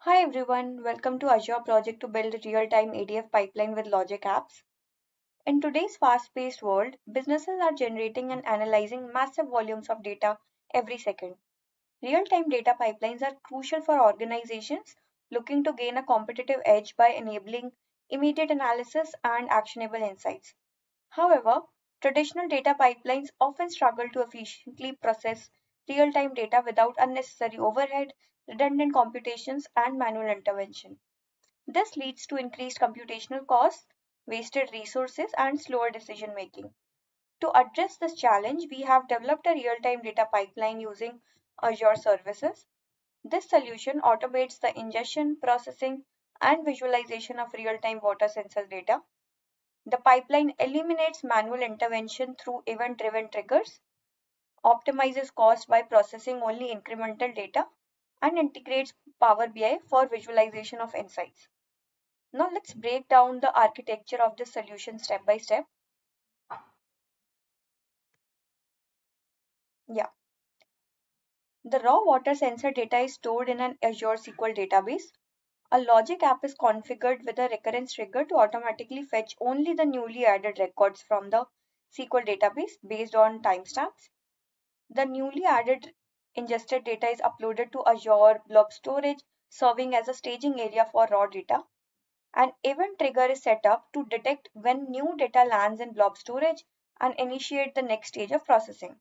Hi everyone, welcome to Azure project to build a real-time ADF pipeline with LogicApps. In today's fast-paced world, businesses are generating and analyzing massive volumes of data every second. Real-time data pipelines are crucial for organizations looking to gain a competitive edge by enabling immediate analysis and actionable insights. However, traditional data pipelines often struggle to efficiently process real-time data without unnecessary overhead, redundant computations, and manual intervention. This leads to increased computational costs, wasted resources, and slower decision making. To address this challenge, we have developed a real time data pipeline using Azure services. This solution automates the ingestion, processing, and visualization of real time water sensor data. The pipeline eliminates manual intervention through event driven triggers, optimizes cost by processing only incremental data, and integrates Power BI for visualization of insights. Now let's break down the architecture of this solution step by step. Yeah, the raw water sensor data is stored in an Azure SQL database. A logic app is configured with a recurrence trigger to automatically fetch only the newly added records from the SQL database based on timestamps. The newly added ingested data is uploaded to Azure Blob Storage, serving as a staging area for raw data. An event trigger is set up to detect when new data lands in blob storage and initiate the next stage of processing.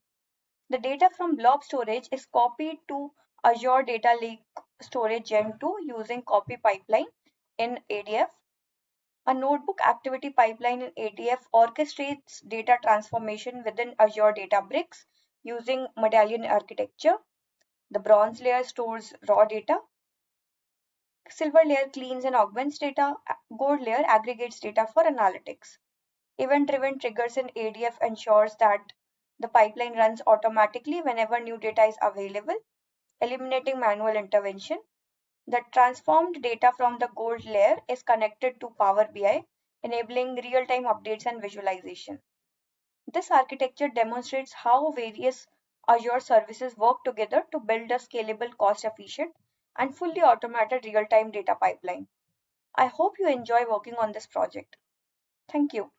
The data from blob storage is copied to Azure Data Lake Storage Gen 2 using copy pipeline in ADF. A notebook activity pipeline in ADF orchestrates data transformation within Azure Databricks using Medallion architecture. The bronze layer stores raw data, silver layer cleans and augments data, gold layer aggregates data for analytics. Event-driven triggers in ADF ensures that the pipeline runs automatically whenever new data is available, eliminating manual intervention. The transformed data from the gold layer is connected to Power BI, enabling real-time updates and visualization. This architecture demonstrates how various Azure services work together to build a scalable, cost-efficient, and fully automated real-time data pipeline. I hope you enjoy working on this project. Thank you.